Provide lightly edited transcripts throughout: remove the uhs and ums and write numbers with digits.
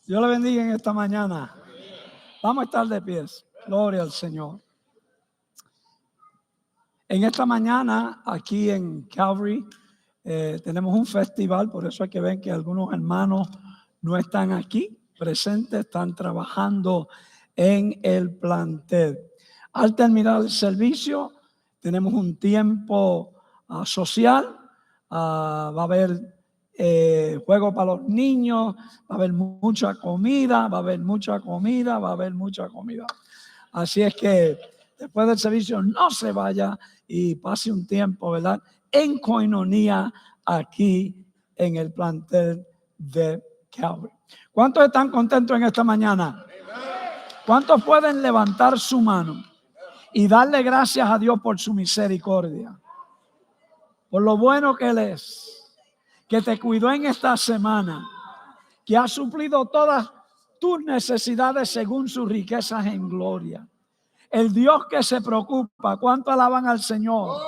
Dios le bendiga en esta mañana. Vamos a estar de pies. Gloria al Señor. En esta mañana, aquí en Calvary, tenemos un festival. Por eso hay que ver que algunos hermanos no están aquí presentes, están trabajando en el plantel. Al terminar el servicio, tenemos un tiempo social. Va a haber juego para los niños, va a haber mucha comida, Así es que después del servicio no se vaya y pase un tiempo, ¿verdad?, en coinonía aquí en el plantel de Calvary. ¿Cuántos están contentos en esta mañana? ¿Cuántos pueden levantar su mano y darle gracias a Dios por su misericordia? Por lo bueno que Él es, que te cuidó en esta semana, que ha suplido todas tus necesidades según sus riquezas en gloria. El Dios que se preocupa. ¿Cuánto alaban al Señor?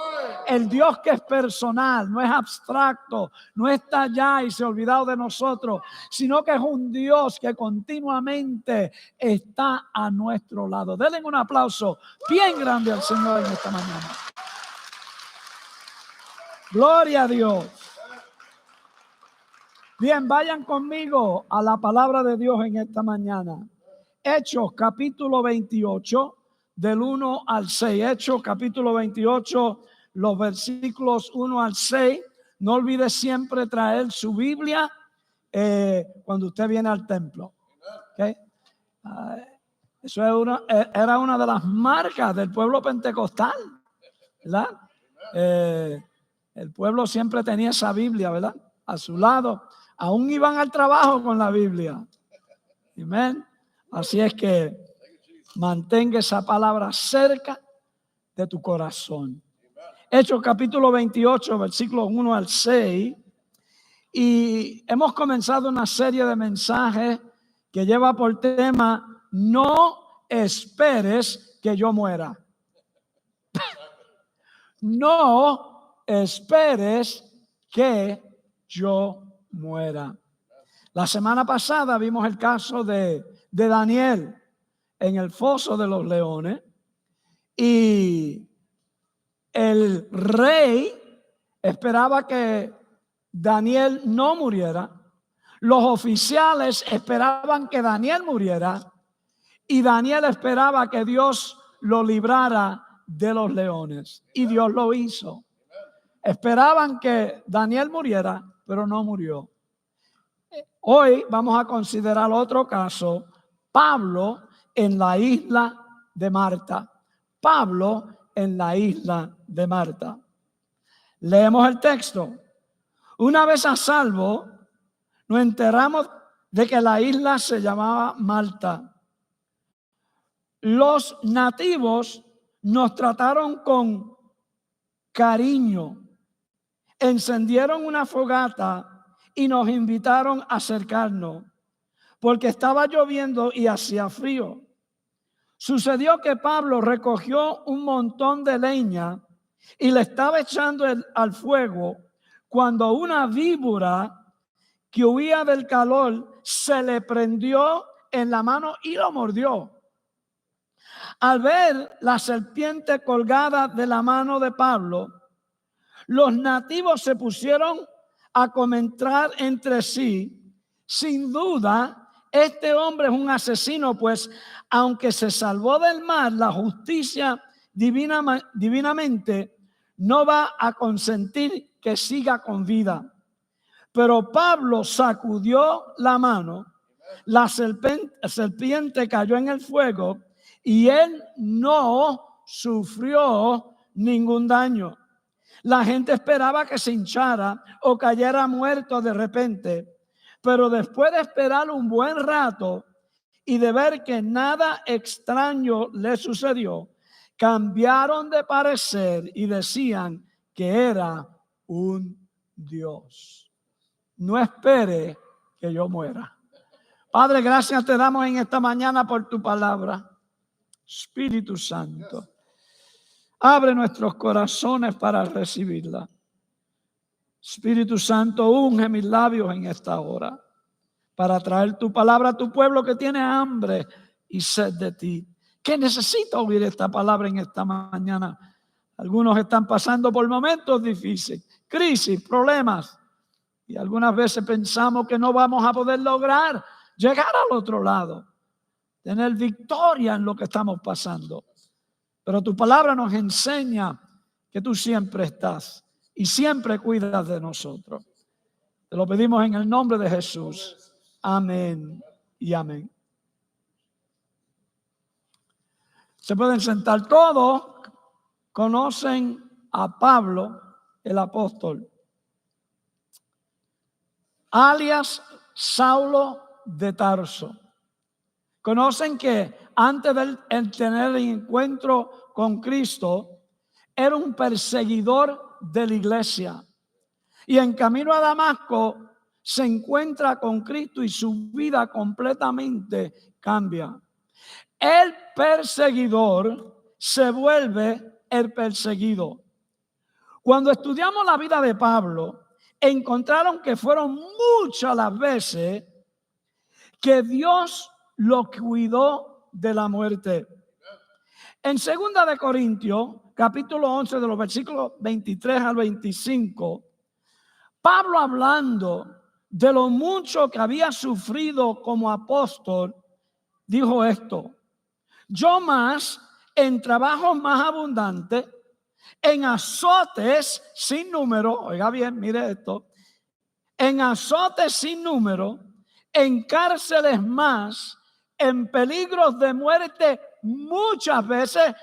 El Dios que es personal, no es abstracto, no está allá y se ha olvidado de nosotros, sino que es un Dios que continuamente está a nuestro lado. Denle un aplauso bien grande al Señor en esta mañana. Gloria a Dios. Bien, vayan conmigo a la palabra de Dios en esta mañana. Hechos capítulo 28, del 1 al 6. Hechos capítulo 28, los versículos 1 al 6. No olvide siempre traer su Biblia cuando usted viene al templo. ¿Okay? Eso era una de las marcas del pueblo pentecostal, ¿verdad? El pueblo siempre tenía esa Biblia, ¿verdad?, a su lado. Aún iban al trabajo con la Biblia. Amén. Así es que mantenga esa palabra cerca de tu corazón. Hechos capítulo 28, versículos 1 al 6. Y hemos comenzado una serie de mensajes que lleva por tema: no esperes que yo muera. No esperes que yo muera. La semana pasada vimos el caso de Daniel en el foso de los leones, y el rey esperaba que Daniel no muriera. Los oficiales esperaban que Daniel muriera, y Daniel esperaba que Dios lo librara de los leones, y Dios lo hizo. Esperaban que Daniel muriera, pero no murió. Hoy vamos a considerar otro caso: Pablo en la isla de Malta. Pablo en la isla de Malta. Leemos el texto. Una vez a salvo, nos enteramos de que la isla se llamaba Malta. Los nativos nos trataron con cariño, encendieron una fogata y nos invitaron a acercarnos, porque estaba lloviendo y hacía frío. Sucedió que Pablo recogió un montón de leña y le estaba echando al fuego, cuando una víbora que huía del calor se le prendió en la mano y lo mordió. Al ver la serpiente colgada de la mano de Pablo, los nativos se pusieron a comentar entre sí: sin duda, este hombre es un asesino, pues aunque se salvó del mal, la justicia divinamente no va a consentir que siga con vida. Pero Pablo sacudió la mano, la serpiente cayó en el fuego y él no sufrió ningún daño. La gente esperaba que se hinchara o cayera muerto de repente, pero después de esperar un buen rato y de ver que nada extraño le sucedió, cambiaron de parecer y decían que era un Dios. No espere que yo muera. Padre, gracias te damos en esta mañana por tu palabra. Espíritu Santo, abre nuestros corazones para recibirla. Espíritu Santo, unge mis labios en esta hora. para traer tu palabra a tu pueblo que tiene hambre y sed de ti, que necesita oír esta palabra en esta mañana. Algunos están pasando por momentos difíciles, crisis, problemas, y algunas veces pensamos que no vamos a poder lograr llegar al otro lado, tener victoria en lo que estamos pasando. Pero tu palabra nos enseña que tú siempre estás y siempre cuidas de nosotros. Te lo pedimos en el nombre de Jesús. Amén y amén. Se pueden sentar todos. Conocen a Pablo, el apóstol, alias Saulo de Tarso. Conocen que antes de él tener el encuentro con Cristo, era un perseguidor de la iglesia. Y en camino a Damasco se encuentra con Cristo y su vida completamente cambia. El perseguidor se vuelve el perseguido. Cuando estudiamos la vida de Pablo, encontraron que fueron muchas las veces que Dios lo cuidó de la muerte. En 2 de Corintios, capítulo 11, de los versículos 23 al 25, Pablo, hablando de lo mucho que había sufrido como apóstol, dijo esto: yo más, en trabajos más abundantes, en azotes sin número, oiga bien, mire esto, en azotes sin número, en cárceles más, en peligros de muerte muchas veces.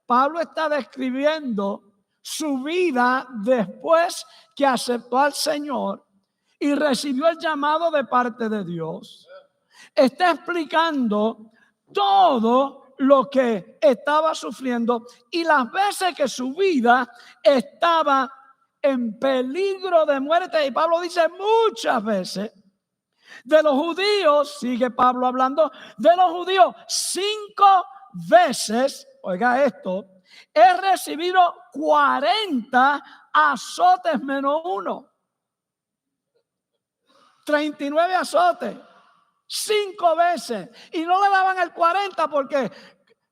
Pablo está describiendo su vida después que aceptó al Señor y recibió el llamado de parte de Dios. Está explicando todo lo que estaba sufriendo y las veces que su vida estaba en peligro de muerte. Y Pablo dice muchas veces. De los judíos, sigue Pablo hablando, de los judíos 5 veces, oiga esto, he recibido 40 azotes menos 1. 39 azotes. 5 veces. Y no le daban el 40 porque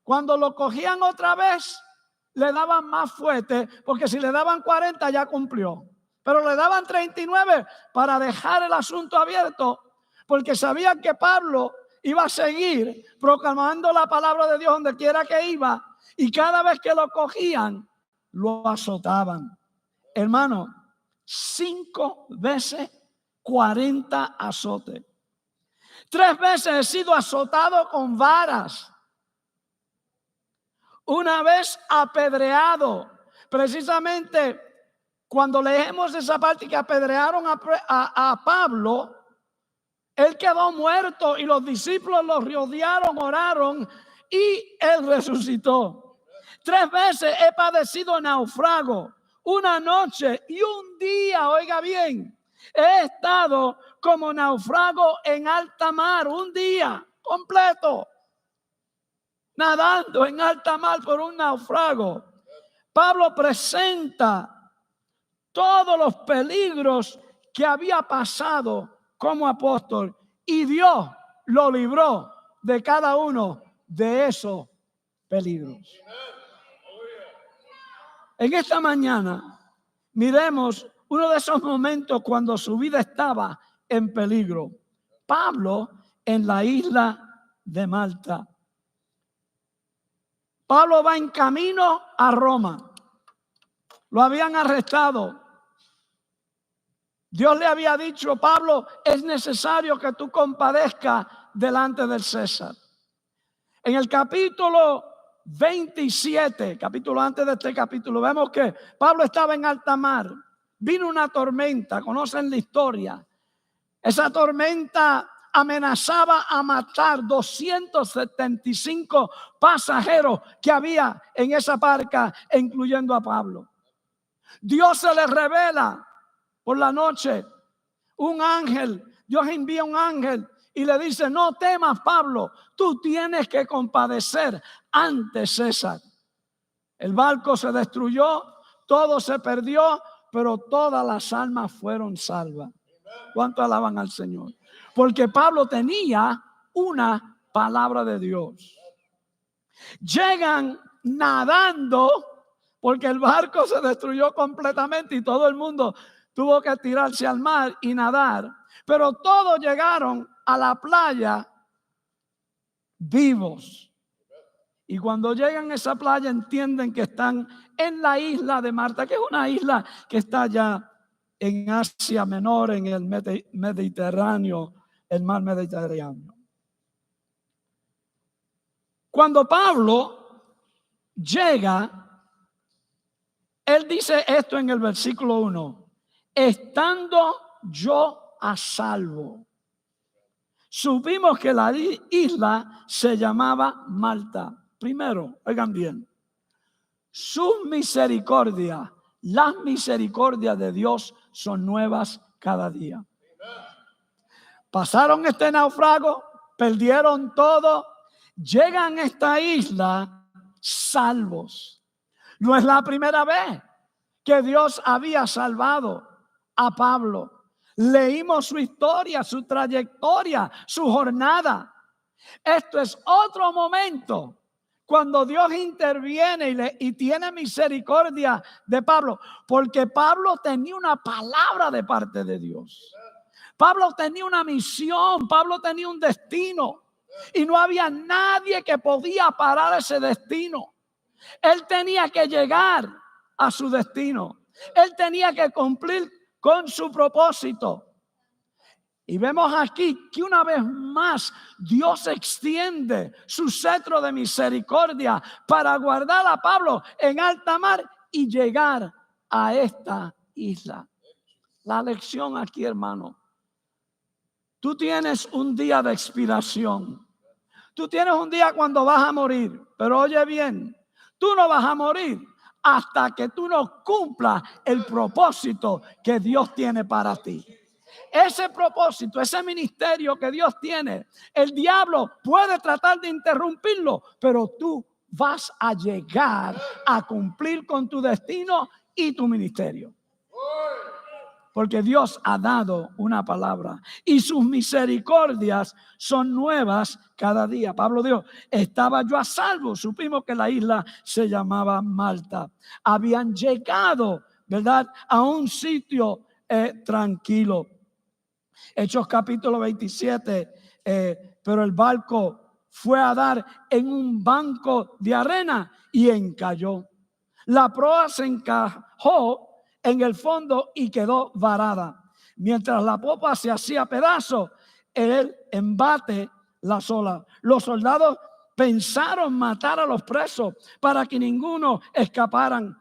cuando lo cogían otra vez, le daban más fuerte, porque si le daban 40 ya cumplió. Pero le daban 39 para dejar el asunto abierto, porque sabían que Pablo iba a seguir proclamando la palabra de Dios donde quiera que iba, y cada vez que lo cogían, lo azotaban. Hermano, 5 veces 40 azotes. 3 veces he sido azotado con varas. Una vez apedreado. Precisamente cuando leemos esa parte que apedrearon a Pablo, él quedó muerto y los discípulos lo rodearon, oraron y él resucitó. 3 veces he padecido naufrago. Una noche y un día, oiga bien, he estado como náufrago en alta mar, un día completo, nadando en alta mar por un náufrago. Pablo presenta todos los peligros que había pasado como apóstol y Dios lo libró de cada uno de esos peligros. En esta mañana miremos uno de esos momentos cuando su vida estaba en peligro. Pablo en la isla de Malta. Pablo va en camino a Roma. Lo habían arrestado. Dios le había dicho: Pablo, es necesario que tú compadezcas delante del César. En el capítulo 27, capítulo antes de este capítulo, vemos que Pablo estaba en alta mar. Vino una tormenta, conocen la historia. Esa tormenta amenazaba a matar 275 pasajeros que había en esa barca, incluyendo a Pablo. Dios se le revela por la noche un ángel. Dios envía un ángel y le dice: no temas, Pablo, tú tienes que compadecer ante César. El barco se destruyó, todo se perdió, pero todas las almas fueron salvas. ¿Cuánto alaban al Señor? Porque Pablo tenía una palabra de Dios. Llegan nadando porque el barco se destruyó completamente y todo el mundo tuvo que tirarse al mar y nadar. Pero todos llegaron a la playa vivos. Y cuando llegan a esa playa entienden que están en la isla de Malta, que es una isla que está allá en Asia Menor, en el Mediterráneo, el mar Mediterráneo. Cuando Pablo llega, él dice esto en el versículo 1, estando yo a salvo. Supimos que la isla se llamaba Malta. Primero, oigan bien, sus misericordias, las misericordias de Dios son nuevas cada día. Pasaron este naufrago, perdieron todo, llegan a esta isla salvos. No es la primera vez que Dios había salvado a Pablo. Leímos su historia, su trayectoria, su jornada. Esto es otro momento cuando Dios interviene y tiene misericordia de Pablo, porque Pablo tenía una palabra de parte de Dios. Pablo tenía una misión, Pablo tenía un destino y no había nadie que podía parar ese destino. Él tenía que llegar a su destino. Él tenía que cumplir con su propósito. Y vemos aquí que una vez más Dios extiende su cetro de misericordia para guardar a Pablo en alta mar y llegar a esta isla. La lección aquí, hermano. Tú tienes un día de expiración. Tú tienes un día cuando vas a morir. Pero oye bien, tú no vas a morir hasta que tú no cumplas el propósito que Dios tiene para ti. Ese propósito, ese ministerio que Dios tiene, el diablo puede tratar de interrumpirlo, pero tú vas a llegar a cumplir con tu destino y tu ministerio. Porque Dios ha dado una palabra y sus misericordias son nuevas cada día. Pablo dijo, estaba yo a salvo. Supimos que la isla se llamaba Malta. Habían llegado, ¿verdad?, a un sitio tranquilo. Hechos capítulo 27, pero el barco fue a dar en un banco de arena y encalló. La proa se encajó en el fondo y quedó varada. Mientras la popa se hacía pedazos, el embate las olas. Los soldados pensaron matar a los presos para que ninguno escaparan.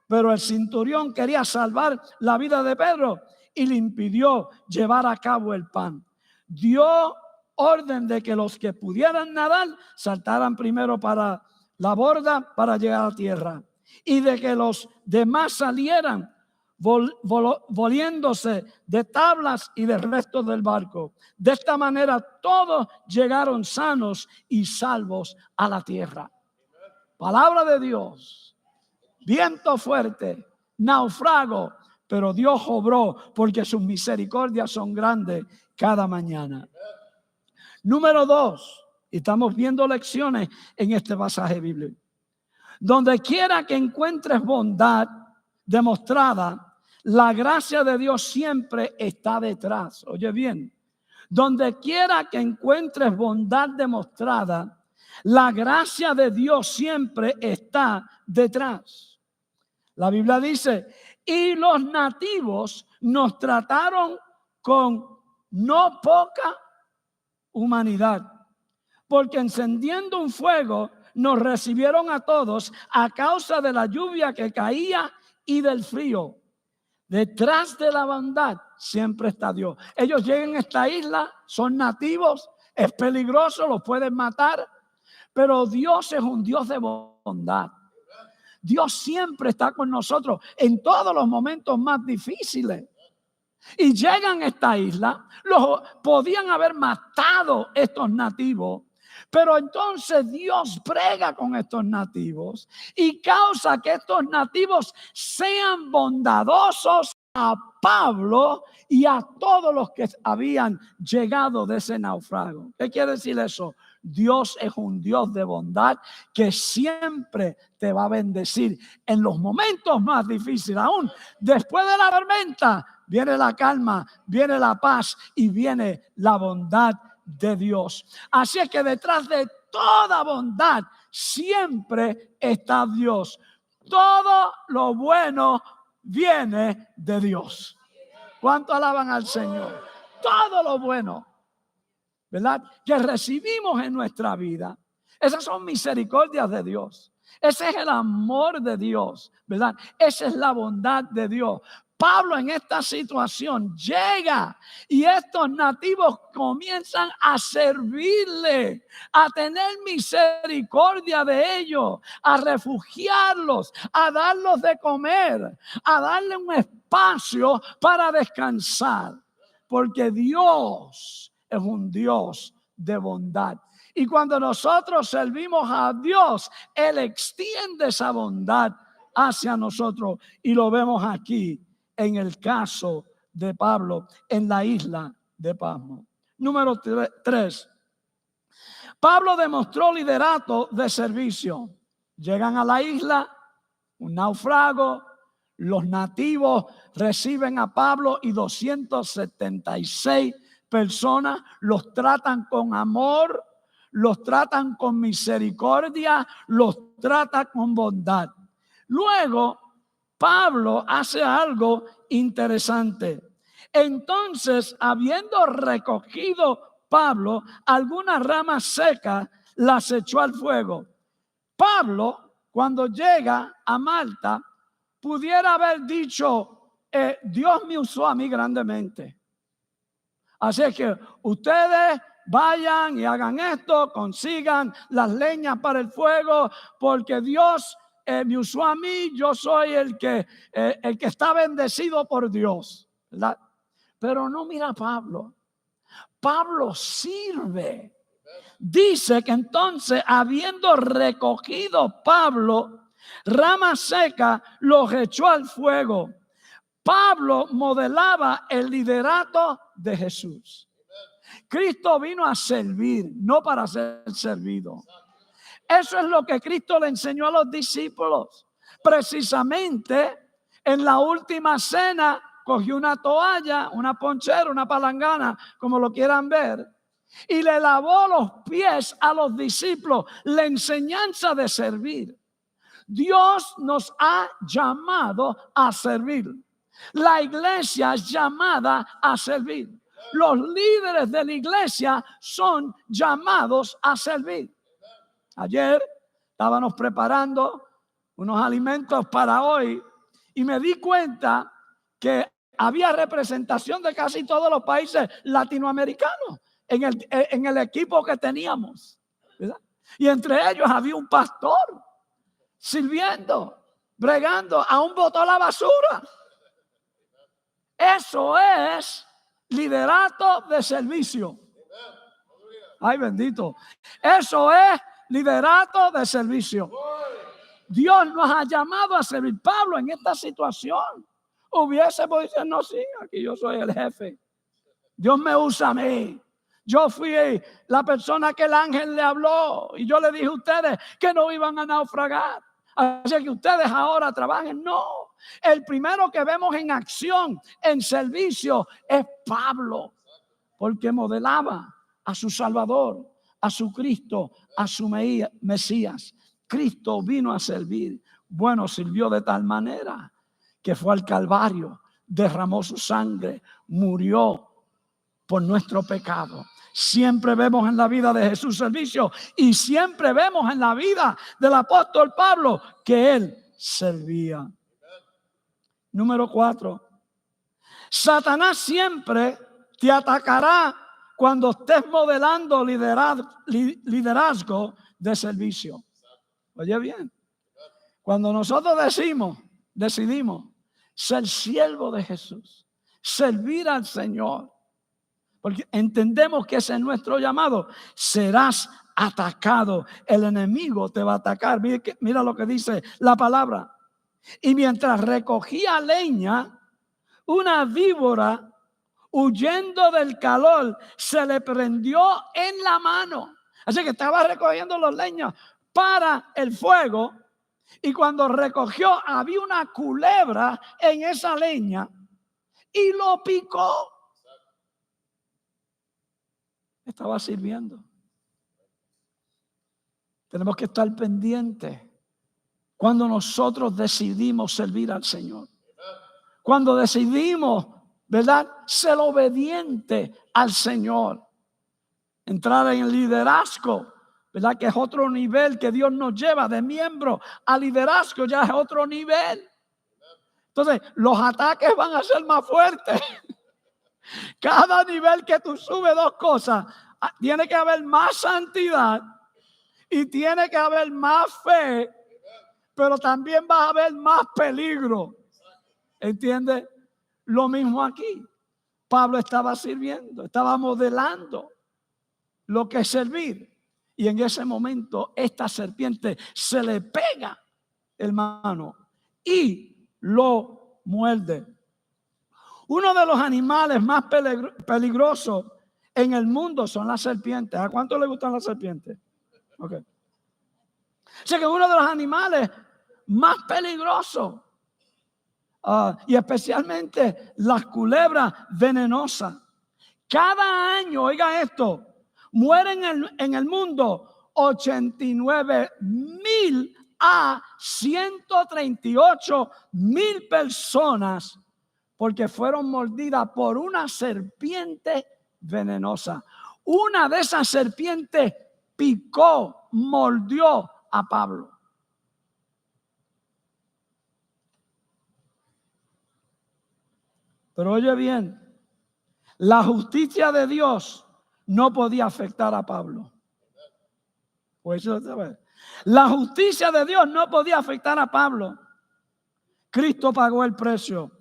Pero el centurión quería salvar la vida de Pedro y le impidió llevar a cabo el plan. Dio orden de que los que pudieran nadar saltaran primero para la borda para llegar a tierra y de que los demás salieran volviéndose de tablas y del resto del barco. De esta manera todos llegaron sanos y salvos a la tierra. Palabra de Dios. Viento fuerte, naufrago, pero Dios obró porque sus misericordias son grandes cada mañana. Número 2, estamos viendo lecciones en este pasaje bíblico. Donde quiera que encuentres bondad demostrada, la gracia de Dios siempre está detrás. Oye bien, donde quiera que encuentres bondad demostrada, la gracia de Dios siempre está detrás. La Biblia dice, y los nativos nos trataron con no poca humanidad, porque encendiendo un fuego nos recibieron a todos a causa de la lluvia que caía y del frío. Detrás de la bondad siempre está Dios. Ellos llegan a esta isla, son nativos, es peligroso, los pueden matar, pero Dios es un Dios de bondad. Dios siempre está con nosotros en todos los momentos más difíciles. Y llegan a esta isla, podían haber matado estos nativos, pero entonces Dios brega con estos nativos y causa que estos nativos sean bondadosos a Pablo y a todos los que habían llegado de ese naufragio. ¿Qué quiere decir eso? Dios es un Dios de bondad que siempre te va a bendecir en los momentos más difíciles. Aún después de la tormenta viene la calma, viene la paz y viene la bondad de Dios. Así es que detrás de toda bondad siempre está Dios. Todo lo bueno viene de Dios. ¿Cuánto alaban al Señor? Todo lo bueno, ¿verdad?, que recibimos en nuestra vida, esas son misericordias de Dios. Ese es el amor de Dios, ¿verdad? Esa es la bondad de Dios. Pablo en esta situación llega y estos nativos comienzan a servirle, a tener misericordia de ellos, a refugiarlos, a darlos de comer, a darle un espacio para descansar. Porque Dios es un Dios de bondad. Y cuando nosotros servimos a Dios, Él extiende esa bondad hacia nosotros. Y lo vemos aquí en el caso de Pablo en la isla de Patmos. Número 3. Pablo demostró liderato de servicio. Llegan a la isla, un naufrago. Los nativos reciben a Pablo y 276 personas. Los tratan con amor, los tratan con misericordia, los tratan con bondad. Luego, Pablo hace algo interesante. Entonces, habiendo recogido Pablo algunas ramas secas, las echó al fuego. Pablo, cuando llega a Malta, pudiera haber dicho, Dios me usó a mí grandemente. Así que ustedes vayan y hagan esto, consigan las leñas para el fuego, porque Dios me usó a mí, yo soy el que está bendecido por Dios, ¿verdad? Pero no, mira Pablo. Pablo sirve. Dice que entonces, habiendo recogido Pablo rama seca, los echó al fuego. Pablo modelaba el liderato de Jesús. Cristo vino a servir, no para ser servido. Eso es lo que Cristo le enseñó a los discípulos. Precisamente en la última cena cogió una toalla, una ponchera, una palangana, como lo quieran ver, y le lavó los pies a los discípulos. La enseñanza de servir. Dios nos ha llamado a servir. La iglesia es llamada a servir. Los líderes de la iglesia son llamados a servir. Ayer estábamos preparando unos alimentos para hoy y me di cuenta que había representación de casi todos los países latinoamericanos en el equipo que teníamos, ¿verdad? Y entre ellos había un pastor sirviendo, bregando, aún botó la basura. Eso es liderato de servicio. Ay, bendito. Eso es liderato de servicio. Dios nos ha llamado a servir. Pablo en esta situación hubiese podido decir, no, sí, aquí yo soy el jefe. Dios me usa a mí. Yo fui la persona que el ángel le habló y yo le dije a ustedes que no iban a naufragar. Así que ustedes ahora trabajen. No, el primero que vemos en acción, en servicio, es Pablo, porque modelaba a su Salvador, a su Cristo, a su Mesías. Cristo vino a servir. Bueno, sirvió de tal manera que fue al Calvario, derramó su sangre, murió por nuestro pecado. Siempre vemos en la vida de Jesús servicio y siempre vemos en la vida del apóstol Pablo que él servía. Número 4. Satanás siempre te atacará cuando estés modelando liderazgo de servicio. Oye bien, cuando nosotros decidimos ser siervo de Jesús, servir al Señor, porque entendemos que ese es nuestro llamado, serás atacado. El enemigo te va a atacar. Mira lo que dice la palabra. Y mientras recogía leña, una víbora, huyendo del calor, se le prendió en la mano. Así que estaba recogiendo los leños para el fuego, y cuando recogió había una culebra en esa leña y lo picó. Estaba sirviendo. Tenemos que estar pendientes cuando nosotros decidimos servir al Señor. Cuando decidimos, ¿verdad?, ser obediente al Señor. Entrar en el liderazgo, ¿verdad?, que es otro nivel que Dios nos lleva de miembro a liderazgo, ya es otro nivel. Entonces, los ataques van a ser más fuertes. Cada nivel que tú subes, dos cosas. Tiene que haber más santidad y tiene que haber más fe, pero también va a haber más peligro. ¿Entiendes? Lo mismo aquí. Pablo estaba sirviendo, estaba modelando lo que es servir. Y en ese momento esta serpiente se le pega, hermano, y lo muerde. Uno de los animales más peligrosos en el mundo son las serpientes. ¿A cuánto le gustan las serpientes? Okay. O sea que uno de los animales más peligrosos, y especialmente las culebras venenosas. Cada año, oiga esto, mueren en el mundo 89,000 a 138,000 personas porque fueron mordidas por una serpiente venenosa. Una de esas serpientes picó, mordió a Pablo. Pero oye bien, la justicia de Dios no podía afectar a Pablo. Pues la justicia de Dios no podía afectar a Pablo. Cristo pagó el precio.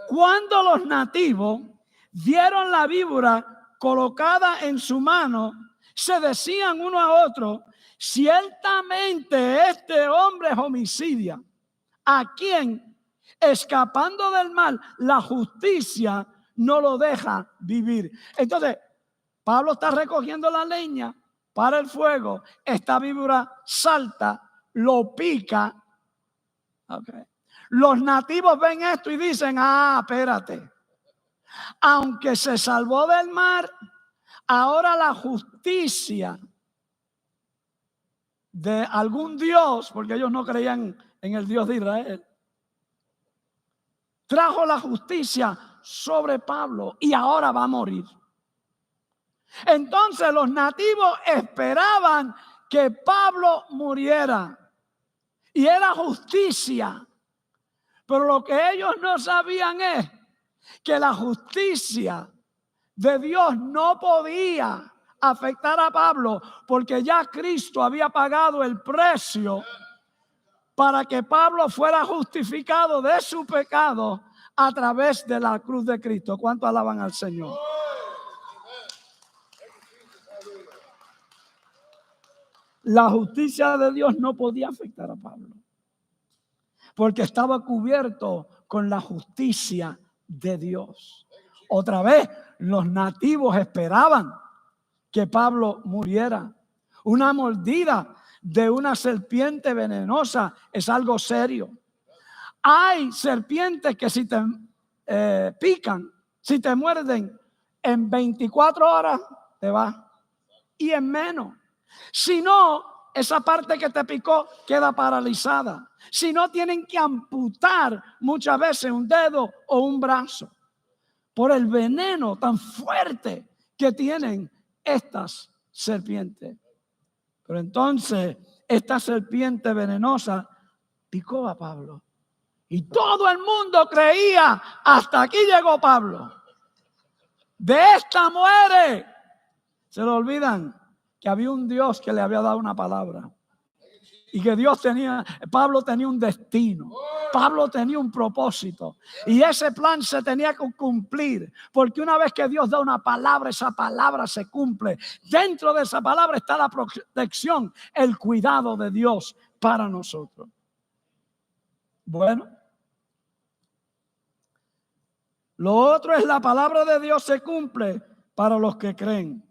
Cuando los nativos vieron la víbora colocada en su mano, se decían uno a otro: ciertamente este hombre es homicida, a quien, escapando del mal, la justicia no lo deja vivir. Entonces, Pablo está recogiendo la leña para el fuego. Esta víbora salta, lo pica. Okay. Los nativos ven esto y dicen: espérate. Aunque se salvó del mar, ahora la justicia de algún Dios, porque ellos no creían en el Dios de Israel, trajo la justicia sobre Pablo y ahora va a morir. Entonces los nativos esperaban que Pablo muriera y era justicia. Pero lo que ellos no sabían es que la justicia de Dios no podía afectar a Pablo, porque ya Cristo había pagado el precio para que Pablo fuera justificado de su pecado a través de la cruz de Cristo. ¿Cuánto alaban al Señor? La justicia de Dios no podía afectar a Pablo, porque estaba cubierto con la justicia de Dios. Otra vez, los nativos esperaban que Pablo muriera. Una mordida de una serpiente venenosa es algo serio. Hay serpientes que si te pican, si te muerden, en 24 horas te va. Y en menos. Si no, esa parte que te picó queda paralizada. Si no, tienen que amputar muchas veces un dedo o un brazo por el veneno tan fuerte que tienen estas serpientes. Pero entonces esta serpiente venenosa picó a Pablo y todo el mundo creía: hasta aquí llegó Pablo, de esta muere. Se le olvidan que había un Dios que le había dado una palabra y que Pablo tenía un destino, Pablo tenía un propósito y ese plan se tenía que cumplir, porque una vez que Dios da una palabra, esa palabra se cumple. Dentro de esa palabra está la protección, el cuidado de Dios para nosotros. Bueno, Lo otro es la palabra de Dios se cumple para los que creen.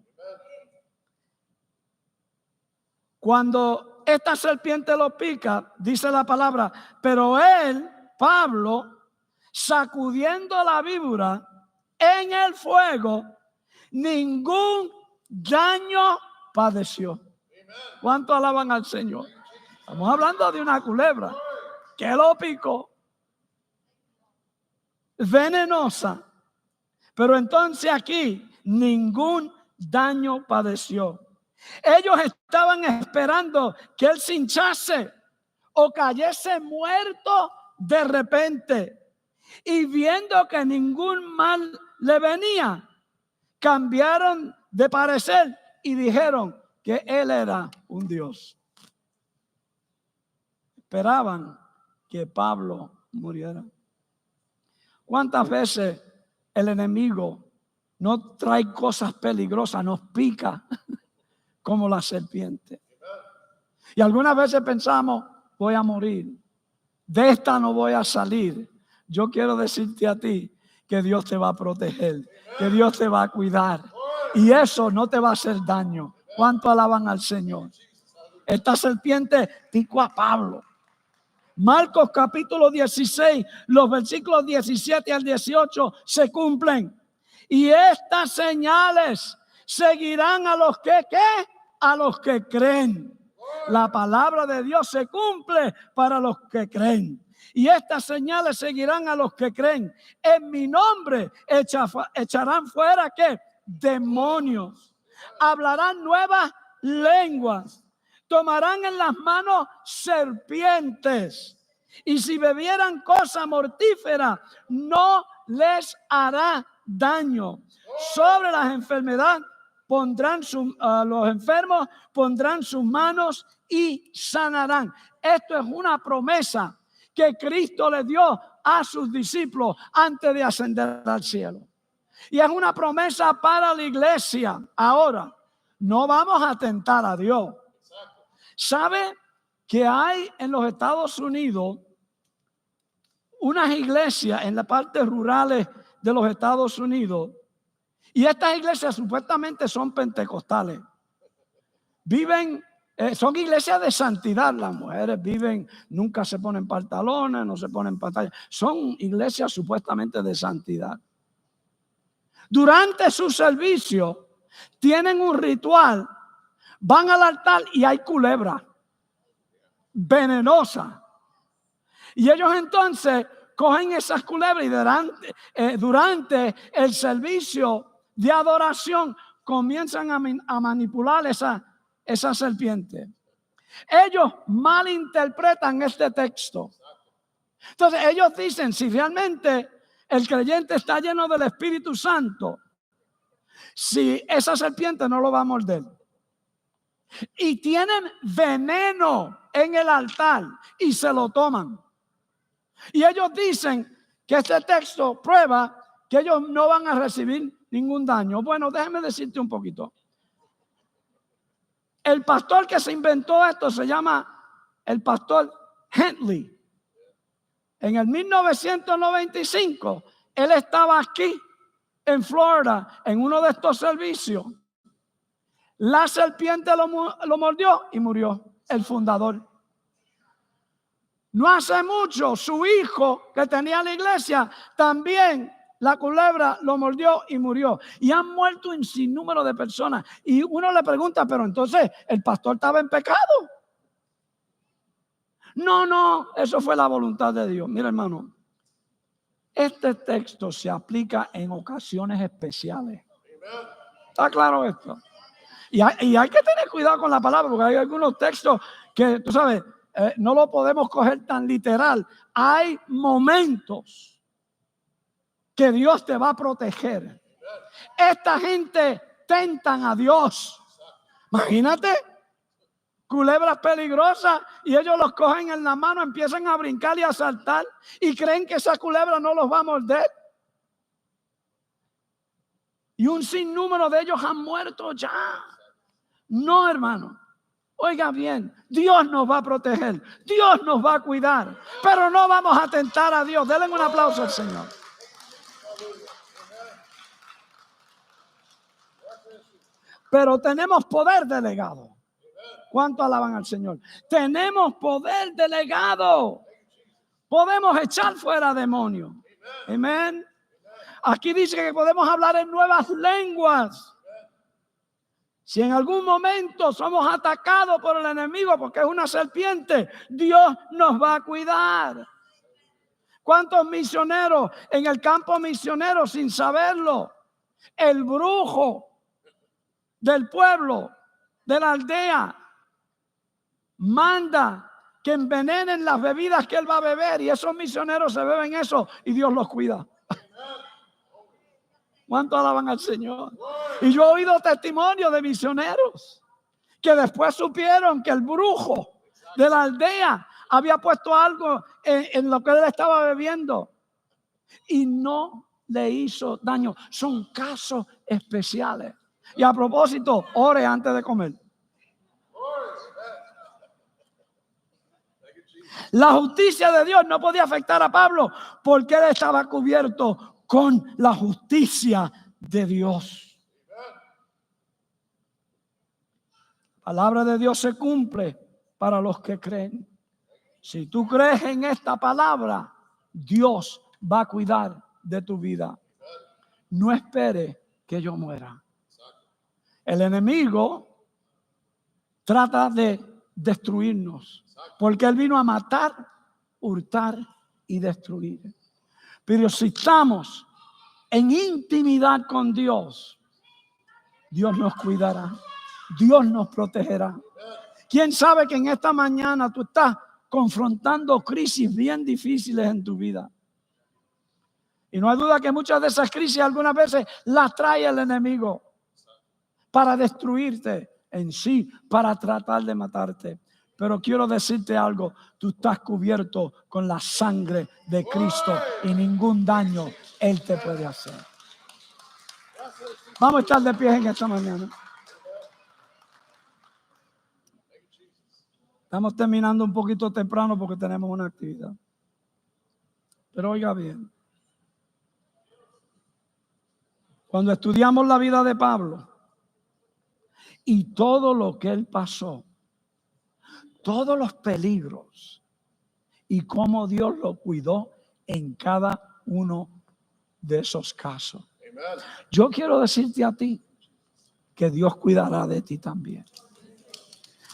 Cuando esta serpiente lo pica, dice la palabra, pero él, Pablo, sacudiendo la víbora en el fuego, ningún daño padeció. ¿Cuánto alaban al Señor? Estamos hablando de una culebra que lo picó, venenosa, pero entonces aquí ningún daño padeció. Ellos estaban esperando que él se hinchase o cayese muerto de repente, y viendo que ningún mal le venía, cambiaron de parecer y dijeron que él era un Dios. Esperaban que Pablo muriera. ¿Cuántas veces el enemigo no trae cosas peligrosas, nos pica como la serpiente? Y algunas veces pensamos, voy a morir, de esta no voy a salir. Yo quiero decirte a ti que Dios te va a proteger, que Dios te va a cuidar, y eso no te va a hacer daño. ¿Cuánto alaban al Señor? Esta serpiente picó a Pablo. Marcos capítulo 16, los versículos 17 al 18 se cumplen. Y estas señales seguirán a los que, ¿qué? A los que creen. La palabra de Dios se cumple para los que creen. Y estas señales seguirán a los que creen. En mi nombre echarán fuera, ¿qué? Demonios. Hablarán nuevas lenguas. Tomarán en las manos serpientes, y si bebieran cosa mortífera, no les hará daño. Sobre las enfermedades pondrán los enfermos pondrán sus manos y sanarán. Esto es una promesa que Cristo le dio a sus discípulos antes de ascender al cielo. Y es una promesa para la iglesia. Ahora, no vamos a tentar a Dios. ¿Sabe que hay en los Estados Unidos unas iglesias en las partes rurales de los Estados Unidos? Y estas iglesias supuestamente son pentecostales. Viven, son iglesias de santidad. Las mujeres viven, nunca se ponen pantalones, no se ponen pantallas. Son iglesias supuestamente de santidad. Durante su servicio tienen un ritual. Van al altar y hay culebra venenosa. Y ellos entonces cogen esas culebras y durante el servicio de adoración comienzan a manipular esa serpiente. Ellos malinterpretan este texto. Entonces ellos dicen, si realmente el creyente está lleno del Espíritu Santo, si esa serpiente no lo va a morder. Y tienen veneno en el altar y se lo toman. Y ellos dicen que este texto prueba que ellos no van a recibir ningún daño. Bueno, déjeme decirte un poquito. El pastor que se inventó esto se llama el pastor Henley. En el 1995, él estaba aquí en Florida en uno de estos servicios. La serpiente lo mordió y murió el fundador. No hace mucho, su hijo que tenía la iglesia, también la culebra lo mordió y murió. Y han muerto un sinnúmero de personas. Y uno le pregunta, pero entonces, ¿el pastor estaba en pecado? No, eso fue la voluntad de Dios. Mira, hermano, este texto se aplica en ocasiones especiales. ¿Está claro esto? Y hay que tener cuidado con la palabra, porque hay algunos textos que, tú sabes, no lo podemos coger tan literal. Hay momentos que Dios te va a proteger. Esta gente tentan a Dios. Imagínate, culebras peligrosas, y ellos los cogen en la mano, empiezan a brincar y a saltar y creen que esa culebra no los va a morder. Y un sinnúmero de ellos han muerto ya. No, hermano. Oiga bien, Dios nos va a proteger, Dios nos va a cuidar, pero no vamos a tentar a Dios. Denle un aplauso al Señor. pero tenemos poder delegado. ¿Cuánto alaban al Señor? Tenemos poder delegado. Podemos echar fuera demonios. Amén. Aquí dice que podemos hablar en nuevas lenguas. Si en algún momento somos atacados por el enemigo porque es una serpiente, Dios nos va a cuidar. ¿Cuántos misioneros en el campo misionero sin saberlo? El brujo del pueblo, de la aldea, manda que envenenen las bebidas que él va a beber y esos misioneros se beben eso y Dios los cuida. ¿Cuánto alaban al Señor? Y yo he oído testimonios de misioneros que después supieron que el brujo de la aldea había puesto algo en lo que él estaba bebiendo y no le hizo daño. Son casos especiales. Y a propósito, ore antes de comer. La justicia de Dios no podía afectar a Pablo porque él estaba cubierto con la justicia de Dios. La palabra de Dios se cumple para los que creen. Si tú crees en esta palabra, Dios va a cuidar de tu vida. No espere que yo muera. El enemigo trata de destruirnos porque él vino a matar, hurtar y destruir. Pero si estamos en intimidad con Dios, Dios nos cuidará, Dios nos protegerá. ¿Quién sabe que en esta mañana tú estás confrontando crisis bien difíciles en tu vida? Y no hay duda que muchas de esas crisis algunas veces las trae el enemigo para destruirte en sí, para tratar de matarte. Pero quiero decirte algo, tú estás cubierto con la sangre de Cristo y ningún daño Él te puede hacer. Vamos a estar de pie en esta mañana. Estamos terminando un poquito temprano porque tenemos una actividad. Pero oiga bien. Cuando estudiamos la vida de Pablo y todo lo que él pasó, todos los peligros y cómo Dios lo cuidó en cada uno de esos casos. Yo quiero decirte a ti que Dios cuidará de ti también.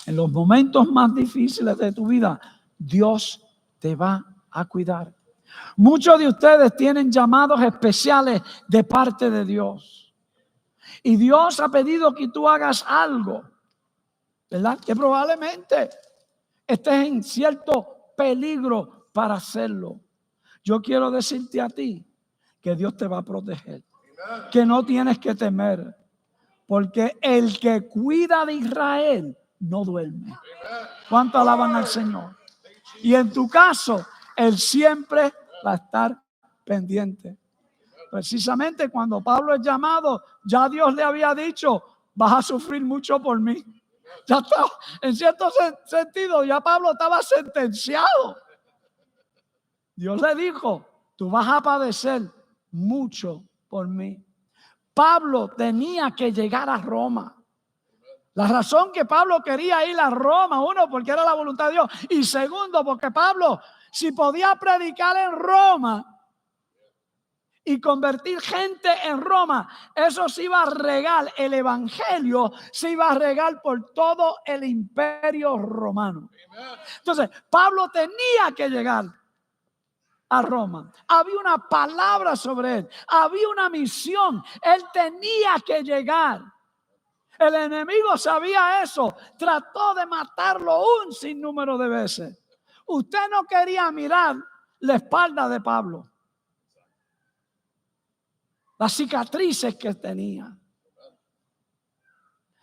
En los momentos más difíciles de tu vida, Dios te va a cuidar. Muchos de ustedes tienen llamados especiales de parte de Dios. Y Dios ha pedido que tú hagas algo, ¿verdad? Que probablemente estés en cierto peligro para hacerlo. Yo quiero decirte a ti que Dios te va a proteger, que no tienes que temer, porque el que cuida de Israel no duerme. ¿Cuánto alaban al Señor? Y en tu caso, Él siempre va a estar pendiente. Precisamente cuando Pablo es llamado, ya Dios le había dicho, vas a sufrir mucho por mí. Ya está, en cierto sentido, ya Pablo estaba sentenciado. Dios le dijo, tú vas a padecer mucho por mí. Pablo tenía que llegar a Roma. La razón que Pablo quería ir a Roma, uno, porque era la voluntad de Dios, y segundo, porque Pablo, si podía predicar en Roma y convertir gente en Roma, eso se iba a regar, el evangelio se iba a regar por todo el imperio romano. Entonces, Pablo tenía que llegar a Roma. Había una palabra sobre él, había una misión, él tenía que llegar. El enemigo sabía eso, trató de matarlo un sinnúmero de veces. Usted no quería mirar la espalda de Pablo, las cicatrices que tenía.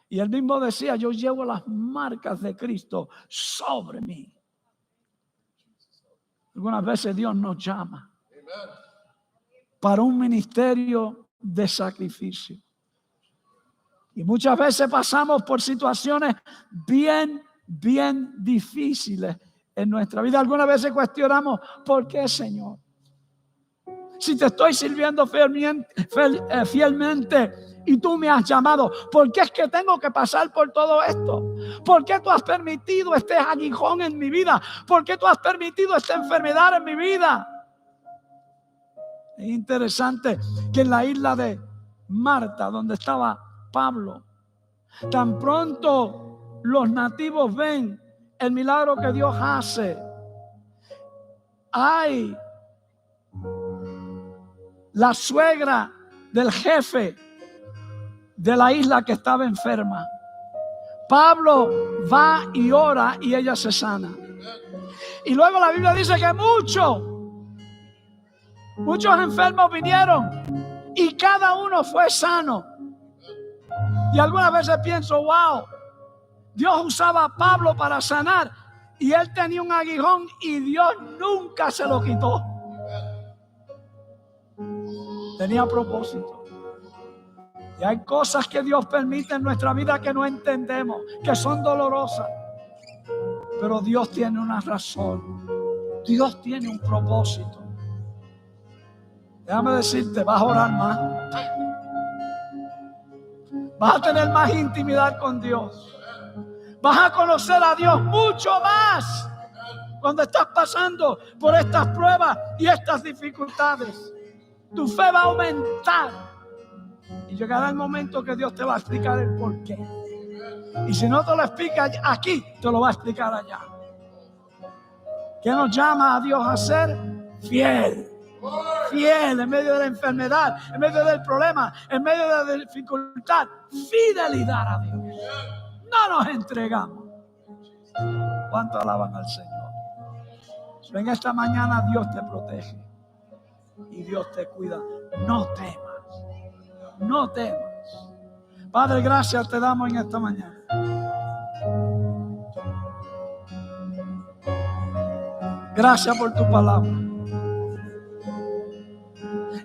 Y él mismo decía, yo llevo las marcas de Cristo sobre mí. Algunas veces Dios nos llama para un ministerio de sacrificio. Y muchas veces pasamos por situaciones bien difíciles en nuestra vida. Algunas veces cuestionamos, ¿por qué, Señor? Si te estoy sirviendo fielmente y tú me has llamado, ¿por qué es que tengo que pasar por todo esto? ¿Por qué tú has permitido este aguijón en mi vida? ¿Por qué tú has permitido esta enfermedad en mi vida? Es interesante que en la isla de Marta, donde estaba Pablo, tan pronto los nativos ven el milagro que Dios hace, ay, la suegra del jefe de la isla que estaba enferma, Pablo va y ora y ella se sana. Y luego la Biblia dice que muchos enfermos vinieron y cada uno fue sano. Y algunas veces pienso, wow, Dios usaba a Pablo para sanar y él tenía un aguijón y Dios nunca se lo quitó. Tenía propósito. Y hay cosas que Dios permite en nuestra vida que no entendemos, que son dolorosas. Pero Dios tiene una razón. Dios tiene un propósito. Déjame decirte, vas a orar más. Vas a tener más intimidad con Dios. Vas a conocer a Dios mucho más cuando estás pasando por estas pruebas y estas dificultades. Tu fe va a aumentar y llegará el momento que Dios te va a explicar el porqué. Y si no te lo explica aquí, te lo va a explicar allá. ¿Qué nos llama a Dios a ser? Fiel. Fiel en medio de la enfermedad, en medio del problema, en medio de la dificultad. Fidelidad a Dios. No nos entregamos. ¿Cuánto alaban al Señor? En esta mañana Dios te protege y Dios te cuida. No temas. No temas. Padre, gracias te damos en esta mañana. Gracias por tu palabra.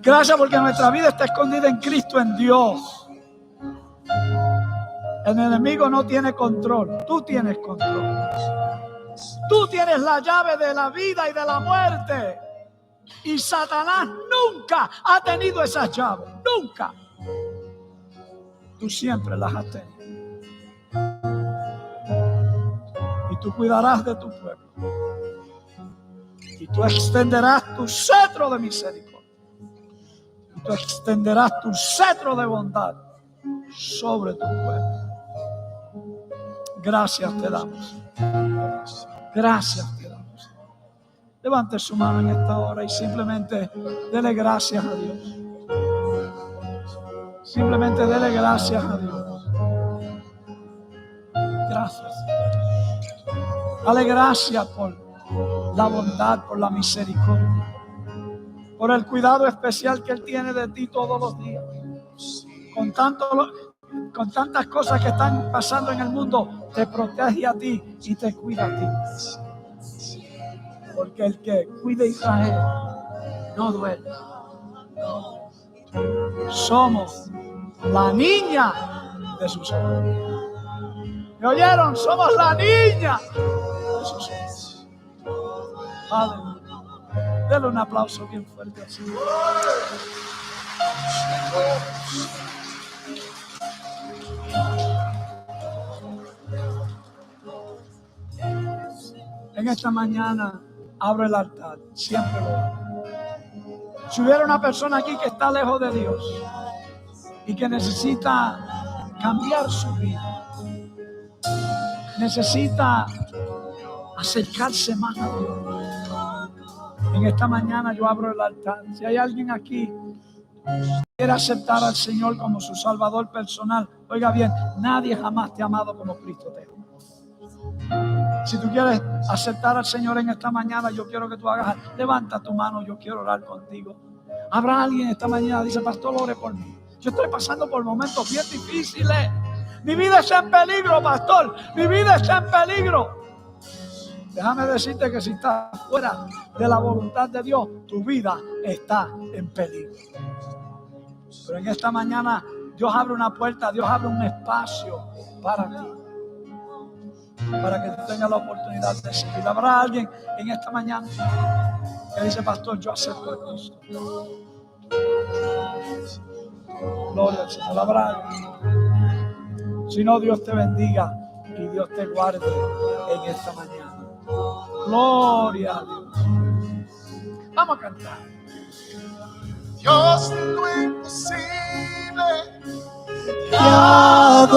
Gracias porque nuestra vida está escondida en Cristo, en Dios. El enemigo no tiene control. Tú tienes control. Tú tienes la llave de la vida y de la muerte. Y Satanás nunca ha tenido esas llaves. Nunca. Tú siempre las has tenido. Y tú cuidarás de tu pueblo. Y tú extenderás tu cetro de misericordia. Y tú extenderás tu cetro de bondad sobre tu pueblo. Gracias te damos. Gracias te damos. Levante su mano en esta hora y simplemente dele gracias a Dios. Simplemente dele gracias a Dios. Gracias. Dale gracias por la bondad, por la misericordia, por el cuidado especial que Él tiene de ti todos los días. Con tantas cosas que están pasando en el mundo, te protege a ti y te cuida a ti. Porque el que cuida a Israel no duele. Somos la niña de sus ojos. ¿Me oyeron? Somos la niña de sus ojos. Padre, denle un aplauso bien fuerte al Señor. En esta mañana abro el altar, siempre lo hago. Si hubiera una persona aquí que está lejos de Dios y que necesita cambiar su vida, necesita acercarse más a Dios, en esta mañana yo abro el altar. Si hay alguien aquí que quiere aceptar al Señor como su Salvador personal, oiga bien, nadie jamás te ha amado como Cristo te ama. Si tú quieres aceptar al Señor en esta mañana, yo quiero que tú hagas, levanta tu mano, yo quiero orar contigo. Habrá alguien esta mañana que dice, pastor, ore por mí. Yo estoy pasando por momentos bien difíciles. Mi vida está en peligro, pastor. Mi vida está en peligro. Déjame decirte que si estás fuera de la voluntad de Dios, tu vida está en peligro. Pero en esta mañana Dios abre una puerta, Dios abre un espacio para ti, para que tú tengas la oportunidad de seguir. Habrá alguien en esta mañana que dice, pastor, yo acepto a Cristo. Gloria al Señor. Habrá. Si no, Dios te bendiga y Dios te guarde en esta mañana. Gloria a Dios. Vamos a cantar. Dios de lo imposible, Te adoramos,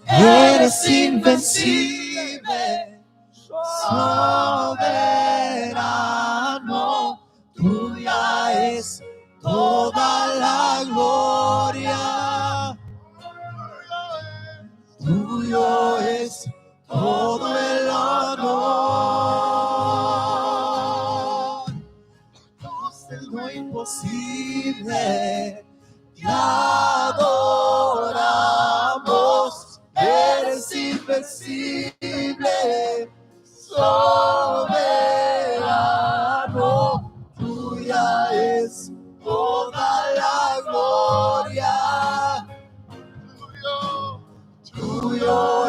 eres invencible, soberano, tuya es toda la gloria, tuyo es todo el honor. Dios de lo imposible, te adoramos, eres invencible, soberano, tuya es toda la gloria, tuyo